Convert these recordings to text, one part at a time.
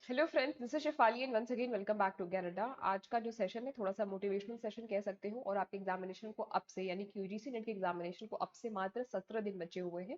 Hello friends, this is Shefali and once again welcome back to गैरेडा। आज का जो सेशन है थोड़ा सा मोटिवेशनल सेशन कह सकते हो और आपके एग्जामिनेशन को अब से यानी कि यूजीसी नेट के एग्जामिनेशन को अब से मात्र 17 दिन बचे हुए हैं।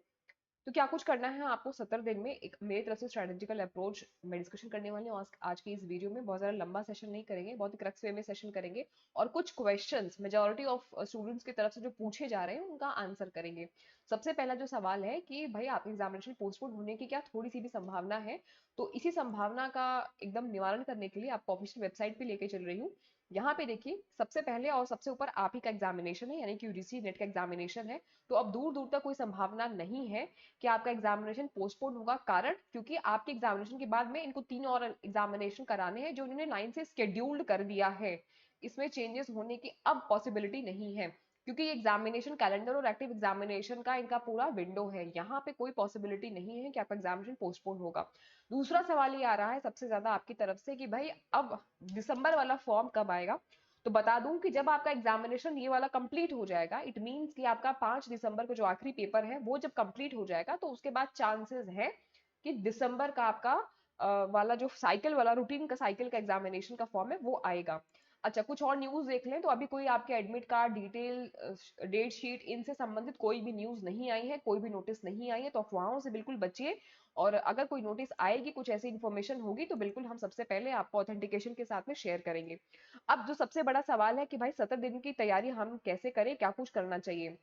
तो क्या कुछ करना है आपको 17 दिन में, एक मेरी तरफ से स्ट्रेटेजिकल अप्रोच मैं डिस्कशन करने वाली हूँ आज की इस वीडियो में। बहुत ज़्यादा लंबा सेशन नहीं करेंगे, बहुत ही क्रक्स वे में सेशन करेंगे और कुछ क्वेश्चंस मेजॉरिटी ऑफ स्टूडेंट्स की तरफ से जो पूछे जा रहे हैं उनका आंसर करेंगे। सबसे पहला जो सवाल है कि भाई आपके एग्जामिनेशन पोस्टपोन होने की क्या थोड़ी सी भी संभावना है? तो इसी संभावना का एकदम निवारण करने के लिए आपको ऑफिशियल वेबसाइट पे लेके चल रही हूँ। यहाँ पे देखिए, सबसे पहले और सबसे ऊपर आप ही का एग्जामिनेशन है, यानी कि यूजीसी नेट का एग्जामिनेशन है। तो अब दूर दूर तक कोई संभावना नहीं है कि आपका एग्जामिनेशन पोस्टपोन होगा। कारण क्योंकि आपके एग्जामिनेशन के बाद में इनको 3 और एग्जामिनेशन कराने हैं जो इन्होंने लाइन से स्केड्यूल्ड कर दिया है। इसमें चेंजेस होने की अब पॉसिबिलिटी नहीं है, क्योंकि ये एग्जामिनेशन कैलेंडर और एक्टिव एग्जामिनेशन का इनका पूरा विंडो है। यहाँ पे कोई पॉसिबिलिटी नहीं है कि आपका एग्जामिनेशन पोस्टपोन होगा। दूसरा सवाल ये आ रहा है सबसे ज्यादा आपकी तरफ से कि भाई अब दिसंबर वाला फॉर्म कब आएगा? तो बता दूं कि जब आपका एग्जामिनेशन ये वाला कंप्लीट हो जाएगा, इट मींस कि आपका 5 दिसंबर को जो आखिरी पेपर है वो जब कंप्लीट हो जाएगा, तो उसके बाद चांसेस है कि दिसंबर का आपका वाला जो साइकिल वाला रूटीन का साइकिल का एग्जामिनेशन का फॉर्म है वो आएगा। अच्छा, कुछ और न्यूज देख लें तो अभी कोई आपके admit card detail, date sheet, इनसे संबंधित कोई भी न्यूज नहीं आई है, कोई भी नोटिस नहीं आई है। तो अफवाहों से बिल्कुल बचिए। और अगर कोई नोटिस आएगी, कुछ ऐसी इन्फॉर्मेशन होगी, तो बिल्कुल हम सबसे पहले आपको ऑथेंटिकेशन के साथ में शेयर करेंगे। अब जो सबसे बड़ा सवाल है कि भाई 17 दिन की तैयारी हम कैसे करें, क्या कुछ करना चाहिए?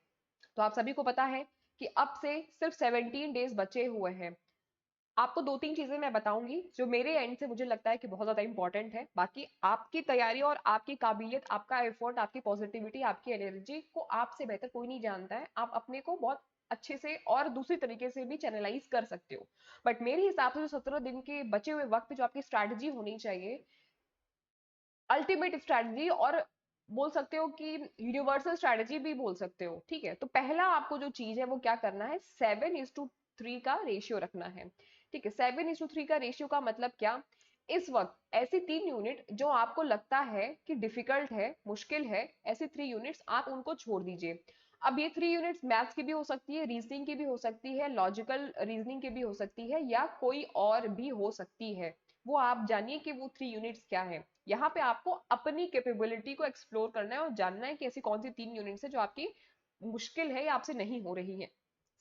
तो आप सभी को पता है कि अब से सिर्फ 17 डेज बचे हुए हैं। आपको दो तीन चीजें मैं बताऊंगी जो मेरे एंड से मुझे लगता है कि बहुत ज्यादा इंपॉर्टेंट है। बाकी आपकी तैयारी और आपकी काबिलियत, आपका एफर्ट, आपकी पॉजिटिविटी, आपकी एनर्जी को आपसे बेहतर कोई नहीं जानता है। आप अपने को बहुत अच्छे से और दूसरी तरीके से भी चैनलाइज कर सकते हो। बट मेरे हिसाब से जो 17 दिन के बचे हुए वक्त पे जो आपकी स्ट्रैटेजी होनी चाहिए, अल्टीमेट स्ट्रैटेजी, और बोल सकते हो कि यूनिवर्सल स्ट्रैटेजी भी बोल सकते हो, ठीक है? तो पहला आपको जो चीज है वो क्या करना है, 7:3 का रेशियो रखना है। ठीक है, 7:3 का रेशियो का मतलब क्या? इस वक्त ऐसी 3 यूनिट जो आपको लगता है कि डिफिकल्ट है, मुश्किल है, ऐसी 3 यूनिट्स आप उनको छोड़ दीजिए। अब ये 3 यूनिट्स मैथ्स की भी हो सकती है, रीजनिंग की भी हो सकती है, लॉजिकल रीजनिंग की भी हो सकती है, या कोई और भी हो सकती है। वो आप जानिए कि वो 3 यूनिट्स क्या है। यहाँ पे आपको अपनी कैपेबिलिटी को एक्सप्लोर करना है और जानना है कि ऐसी कौन सी 3 यूनिट्स है जो आपकी मुश्किल है या आपसे नहीं हो रही है।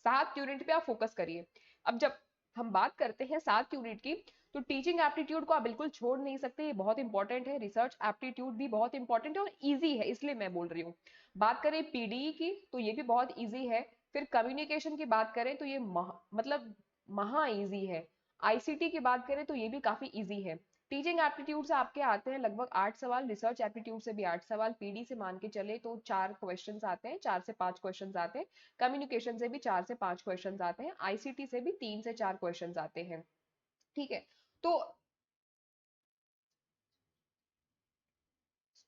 7 यूनिट पे आप फोकस करिए। अब जब हम बात करते हैं 7 यूनिट की, तो टीचिंग एप्टीट्यूड को आप बिल्कुल छोड़ नहीं सकते, ये बहुत इंपॉर्टेंट है। रिसर्च एप्टीट्यूड भी बहुत इंपॉर्टेंट है और इजी है, इसलिए मैं बोल रही हूँ। बात करें पीडीई की तो ये भी बहुत इजी है। फिर कम्युनिकेशन की बात करें तो ये मतलब महा इजी है। आईसीटी की बात करें तो ये भी काफी इजी है। टीचिंग एप्टीट्यूड से आपके आते हैं लगभग 8 सवाल, रिसर्च एप्टीट्यूड से भी 8 सवाल, पीडी से मान के चले तो 4 क्वेश्चंस आते हैं, 4 से 5 क्वेश्चंस आते हैं। कम्युनिकेशन से भी 4 से 5 क्वेश्चंस आते हैं, आईसीटी से भी 3 से 4 क्वेश्चंस आते हैं। ठीक है, तो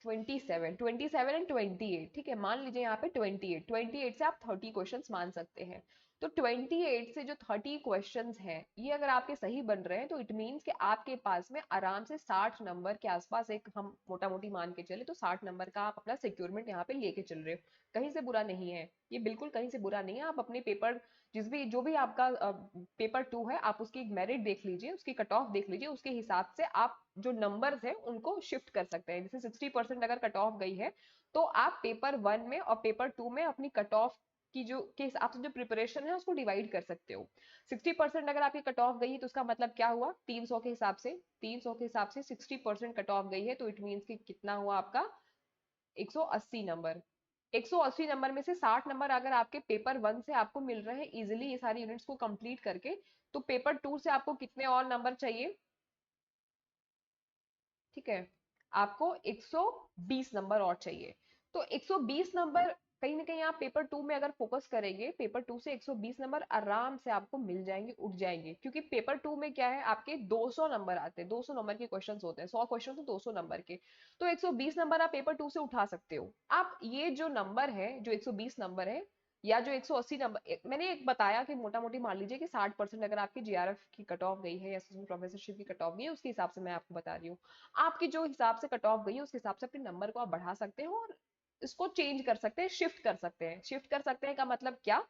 27 एंड 28, ठीक है, मान लीजिए यहाँ पे 28 से आप 30 क्वेश्चन मान सकते हैं। तो 28 से जो 30 क्वेश्चन हैं, ये अगर आपके सही बन रहे हैं तो इट मीन्स कि आपके पास में आराम से 60 नंबर के आसपास, एक हम मोटा मोटी मान के चले तो 60 नंबर का आप अपना सिक्योरमेंट यहाँ पे लेके चल रहे हो। कहीं से बुरा नहीं है ये, बिल्कुल कहीं से बुरा नहीं है। आप अपने पेपर, जो भी आपका पेपर 2 है, आप उसकी मेरिट देख लीजिए, उसकी कट ऑफ देख लीजिए, उसके हिसाब से आप जो नंबर्स है उनको शिफ्ट कर सकते हैं। जैसे 60% अगर कट ऑफ गई है, तो आप पेपर 1 में और पेपर 2 में अपनी कट ऑफ की जो के हिसाब से जो प्रिपरेशन है उसको डिवाइड कर सकते हो। 60% अगर आपकी कट ऑफ गई है तो उसका मतलब क्या हुआ, 300 के हिसाब से, 60% कट ऑफ गई है तो इट मीन्स कि कितना हुआ आपका, 180 नंबर। 180 नंबर में से 60 नंबर अगर आपके पेपर 1 से आपको मिल रहे हैं इजिली ये सारी यूनिट्स को कंप्लीट करके, तो पेपर 2 से आपको कितने और नंबर चाहिए? ठीक है, आपको 120 नंबर और चाहिए। तो 120 नंबर कहीं ना कहीं आप पेपर 2 में अगर फोकस करेंगे, पेपर 2 से 120 नंबर आराम से आपको मिल जाएंगे, उठ जाएंगे। क्योंकि पेपर 2 में क्या है, आपके 200 नंबर आते हैं, 200 नंबर के क्वेश्चंस होते हैं, 100 क्वेश्चन तो 200 नंबर के। तो 120 नंबर आप पेपर 2 से उठा सकते हो। आप ये जो नंबर है, जो 120 नंबर है या जो 180 नंबर, मैंने एक बताया कि मोटा मोटी मान लीजिए कि 60% अगर आपकी जीआरएफ की कट ऑफ गई है या प्रोफेसरशिप की कट ऑफ गई है, उसके हिसाब से मैं आपको बता रही हूँ। आपकी जो हिसाब से कट ऑफ गई है उस हिसाब से अपने नंबर को आप बढ़ा सकते हो। और इसको चेंज कर सकते हैं, शिफ्ट कर सकते हैं। शिफ्ट कर सकते हैं का मतलब क्या?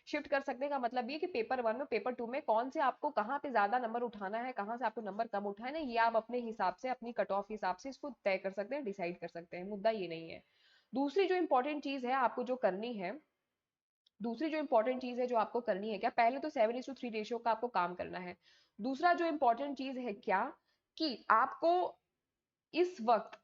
शिफ्ट कर सकते हैं का मतलब ये कि पेपर वन में पेपर टू में कौन से आपको कहाँ पे ज्यादा नंबर उठाना है, कहाँ से आपको नंबर कम उठाना है, ये आप अपने हिसाब से, अपनी कट ऑफ हिसाब से इसको तय कर सकते हैं, डिसाइड कर सकते हैं। मुद्दा ये नहीं है। दूसरी जो इंपॉर्टेंट चीज है आपको जो करनी है, दूसरी जो इंपॉर्टेंट चीज है जो आपको करनी है क्या, पहले तो 7:3 रेशियो का आपको काम करना है। दूसरा जो इंपॉर्टेंट चीज है क्या, कि आपको इस वक्त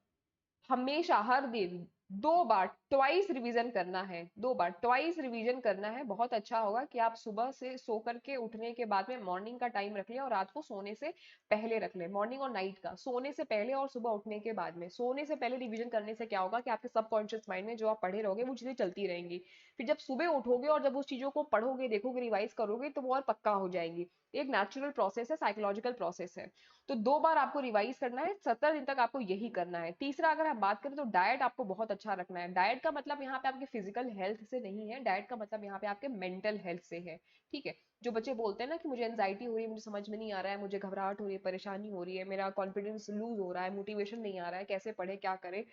हमेशा हर दिन 2 बार ट्वाइस रिवीजन करना है। 2 बार ट्वाइस रिवीजन करना है। बहुत अच्छा होगा कि आप सुबह से सो करके उठने के बाद में मॉर्निंग का टाइम रख लें और रात को सोने से पहले रख लें। मॉर्निंग और नाइट का, सोने से पहले और सुबह उठने के बाद में। सोने से पहले रिवीजन करने से क्या होगा कि आपके सबकॉन्शियस माइंड में जो आप पढ़े रहोगे वो चीजें चलती रहेंगी। फिर जब सुबह उठोगे और जब उस चीजों को पढ़ोगे, देखोगे, रिवाइज करोगे तो वो और पक्का हो जाएंगी। एक नेचुरल प्रोसेस है, साइकोलॉजिकल प्रोसेस है। तो 2 बार आपको रिवाइज करना है, 70 दिन तक आपको यही करना है। तीसरा अगर हम बात करें तो डाइट आपको बहुत अच्छा रखना है। डाइट का मतलब यहाँ पे आपके फिजिकल हेल्थ से नहीं है, डाइट का मतलब यहाँ पे आपके मेंटल हेल्थ से है। ठीक है। जो बच्चे बोलते हैं ना कि मुझे एंजाइटी हो रही है, मुझे समझ में नहीं आ रहा है, मुझे घबराहट हो रही है, परेशानी हो रही है, मेरा कॉन्फिडेंस लूज हो रहा है, मोटिवेशन नहीं आ रहा है, कैसे पढ़े, क्या करे,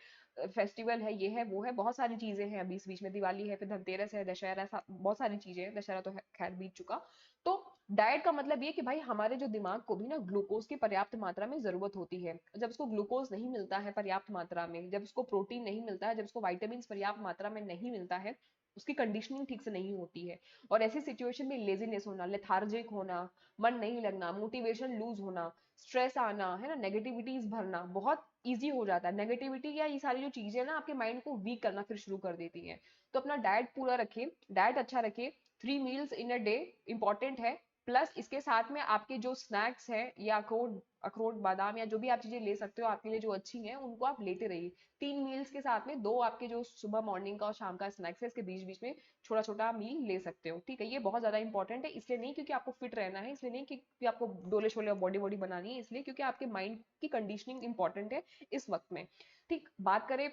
फेस्टिवल है, ये है, वो है, बहुत सारी चीजें हैं अभी इस बीच में, दिवाली है, फिर धनतेरस है, दशहरा, बहुत सारी चीजें हैं, दशहरा तो खैर बीत चुका। तो डाइट का मतलब ये कि भाई हमारे जो दिमाग को भी ना ग्लूकोज की पर्याप्त मात्रा में जरूरत होती है। जब उसको ग्लूकोज नहीं मिलता है पर्याप्त मात्रा में, जब उसको प्रोटीन नहीं मिलता है, जब उसको वाइटामिन पर्याप्त मात्रा में नहीं मिलता है, उसकी कंडीशनिंग ठीक से नहीं होती है। और ऐसी सिचुएशन में लेजीनेस होना, लेथार्जिक होना, मन नहीं लगना, मोटिवेशन लूज होना, स्ट्रेस आना, है ना, नेगेटिविटीज भरना बहुत ईजी हो जाता है। नेगेटिविटी या ये सारी जो चीजें ना आपके माइंड को वीक करना फिर शुरू कर देती हैं। तो अपना डाइट पूरा रखिए, डाइट अच्छा रखिए। 3 meals in a day important है। प्लस इसके साथ में आपके जो स्नैक्स हैं या अखरोट, अखरोट बादाम या जो भी आप चीजें ले सकते हो आपके लिए जो अच्छी हैं, उनको आप लेते रहिए। 3 मील्स के साथ में 2 आपके जो सुबह मॉर्निंग का और शाम का स्नैक्स है, इसके बीच बीच में छोटा छोटा मील ले सकते हो। ठीक है। ये बहुत ज्यादा इंपॉर्टेंट है, इसलिए नहीं क्योंकि आपको फिट रहना है, इसलिए नहीं क्योंकि आपको डोले शोले और बॉडी बॉडी बनानी है, इसलिए क्योंकि आपके माइंड की कंडीशनिंग इंपॉर्टेंट है इस वक्त में। ठीक। बात करें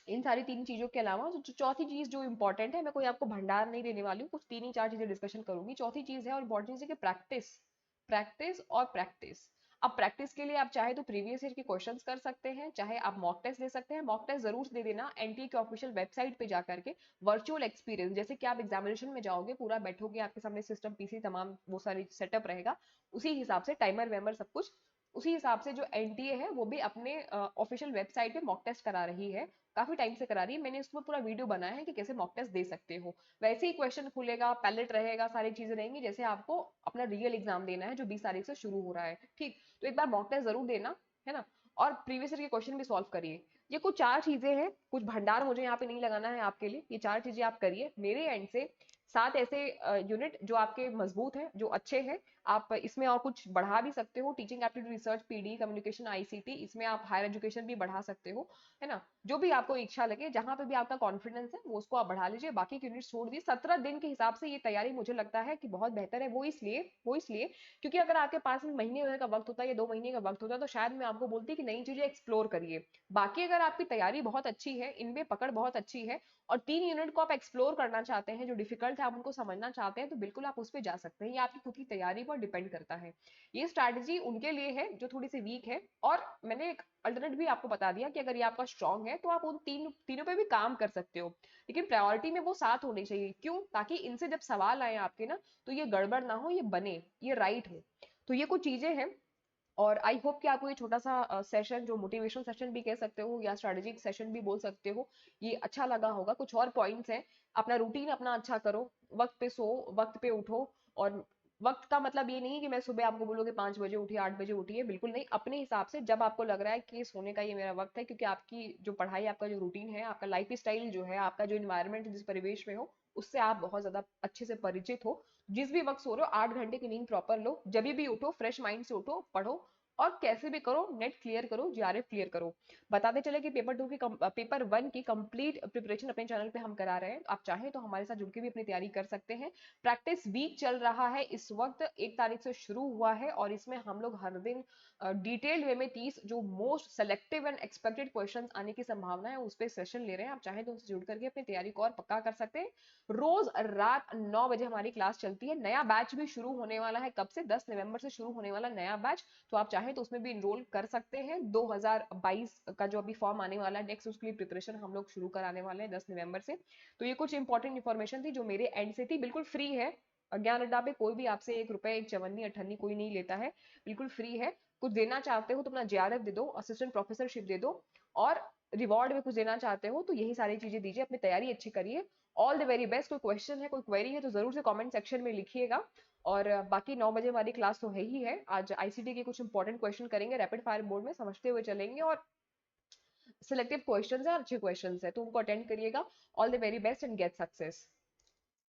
इन सारी 3 चीजों के अलावा जो चौथी चीज जो इंपॉर्टेंट है, मैं कोई आपको भंडार नहीं देने वाली हूँ, कुछ 3 ही 4 चीजें डिस्कशन करूंगी। चौथी चीज है और इंपॉर्टेंट चीज है कि प्रैक्टिस, प्रैक्टिस और प्रैक्टिस। अब प्रैक्टिस के लिए आप चाहे तो प्रीवियस ईयर के क्वेश्चंस कर सकते हैं, चाहे आप मॉक टेस्ट दे सकते हैं। मॉक टेस्ट जरूर दे देना एनटीए के ऑफिशियल वेबसाइट पे जा करके। वर्चुअल एक्सपीरियंस, जैसे कि आप एग्जामिनेशन में जाओगे, पूरा बैठोगे, आपके सामने सिस्टम, पीसी, तमाम वो सारी सेटअप रहेगा, उसी हिसाब से टाइमर वेमर सब कुछ उसी हिसाब से जो एनटीए है वो भी अपने ऑफिशियल वेबसाइट पे मॉक टेस्ट करा रही है। काफी टाइम से करा रही है, मैंने उसमें पूरा वीडियो बनाया है कि कैसे मॉक टेस्ट दे सकते हो। वैसे ही क्वेश्चन खुलेगा, पैलेट रहेगा, सारी चीजें रहेंगी जैसे आपको अपना रियल एग्जाम देना है जो 20 तारीख से शुरू हो रहा है। ठीक। तो एक बार मॉक टेस्ट जरूर देना, है ना। और प्रीवियस ईयर के क्वेश्चन भी सॉल्व करिए। ये कुछ 4 चीजें हैं, कुछ भंडार मुझे यहाँ पे नहीं लगाना है आपके लिए, ये 4 चीजें आप करिए मेरे एंड से। 7 ऐसे यूनिट जो आपके मजबूत हैं, जो अच्छे हैं। आप इसमें और कुछ बढ़ा भी सकते हो, teaching aptitude, research, PD, communication, ICT, इसमें आप हायर एजुकेशन भी बढ़ा सकते हो, है ना। जो भी आपको इच्छा लगे, जहां पे भी आपका कॉन्फिडेंस है वो उसको आप बढ़ा लीजिए, बाकी के यूनिट छोड़ दिए। 17 दिन के हिसाब से ये तैयारी मुझे लगता है कि बहुत बेहतर है। वो इसलिए क्योंकि अगर आपके पास महीने भर का वक्त होता है या 2 महीने का वक्त होता है तो शायद मैं आपको बोलती कि नई चीजें एक्सप्लोर करिए। बाकी अगर आपकी तैयारी बहुत अच्छी है, इनमें पकड़ बहुत अच्छी है, और 3 यूनिट को आप एक्सप्लोर करना चाहते हैं, जो डिफिकल्ट है आप उनको समझना चाहते हैं, तो बिल्कुल आप उस पर जा सकते हैं। ये आपकी खुद की तैयारी पर डिपेंड करता है। ये स्ट्रैटेजी उनके लिए है जो थोड़ी सी वीक है। और मैंने एक अल्टरनेट भी आपको बता दिया कि अगर ये आपका स्ट्रांग है तो आप उन तीनों पे भी काम कर सकते हो, लेकिन प्रायोरिटी में वो 7 होने चाहिए। क्यों? ताकि इनसे जब सवाल आए आपके ना, तो ये गड़बड़ ना हो, ये बने, ये राइट हो। तो ये कुछ चीजें हैं। और आई होप कि आपको ये छोटा सा सेशन, जो मोटिवेशनल सेशन भी कह सकते हो या स्ट्रेटेजिक सेशन भी बोल सकते हो, ये अच्छा लगा होगा। कुछ और पॉइंट्स हैं। अपना रूटीन अपना अच्छा करो, वक्त पे सो, वक्त पे उठो। और वक्त का मतलब ये नहीं कि मैं सुबह आपको बोलूँ कि 5 बजे उठिए, 8 बजे उठिए, बिल्कुल नहीं। अपने हिसाब से जब आपको लग रहा है कि सोने का ये मेरा वक्त है, क्योंकि आपकी जो पढ़ाई, आपका जो रूटीन है, आपका लाइफ स्टाइल जो है, आपका जो इन्वायरमेंट जिस परिवेश में हो, उससे आप बहुत ज्यादा अच्छे से परिचित हो। जिस भी वक्त सो रहे हो, 8 घंटे की नींद प्रॉपर लो, जब भी उठो फ्रेश माइंड से उठो, पढ़ो, और कैसे भी करो नेट क्लियर करो, जीआरएफ क्लियर करो। बताते चले कि पेपर वन की कंप्लीट प्रिपरेशन अपने चैनल पे हम करा रहे हैं। आप चाहें तो हमारे साथ जुड़ के भी अपनी तैयारी कर सकते हैं। प्रैक्टिस वीक चल रहा है इस वक्त, 1 तारीख से शुरू हुआ है, और इसमें हम लोग हर दिन डिटेल्ड वे में 30 जो most selective and expected question आने की संभावना है उस पर सेशन ले रहे हैं। आप चाहें तो उनसे जुड़ करके अपनी तैयारी को और पक्का कर सकते हैं। रोज रात 9 बजे हमारी क्लास चलती है। नया बैच भी शुरू होने वाला है, कब से? 10 नवंबर से शुरू होने वाला नया बैच। तो आप चाहें चाहे तो उसमें भी इनरोल कर सकते हैं। 2022 का जो अभी फॉर्म आने वाला है नेक्स्ट, उसके लिए प्रिपरेशन हम लोग शुरू कराने वाले हैं 10 नवंबर से। तो ये कुछ इंपॉर्टेंट इन्फॉर्मेशन थी जो मेरे एंड से थी, बिल्कुल फ्री है। ज्ञान अड्डा पे कोई भी आपसे 1 रुपए, एक चवन्नी अठन्नी कोई नहीं लेता है, बिल्कुल फ्री है। कुछ देना चाहते हो तो अपना जेआरएफ दे दो, असिस्टेंट प्रोफेसरशिप दे दो, और रिवॉर्ड में कुछ देना चाहते हो तो यही सारी चीजें दीजिए, अपनी तैयारी अच्छी करिए। All the very best. कोई क्वेश्चन है, कोई क्वेरी है तो जरूर से कमेंट सेक्शन में लिखिएगा। और बाकी 9 बजे हमारी क्लास तो है ही है। आज आईसीटी के कुछ इंपॉर्टेंट क्वेश्चन करेंगे रैपिड फायर मोड में, समझते हुए चलेंगे, और सिलेक्टिव क्वेश्चंस है, अच्छे क्वेश्चंस है, तो उनको अटेंड करिएगा। All the very best and get success.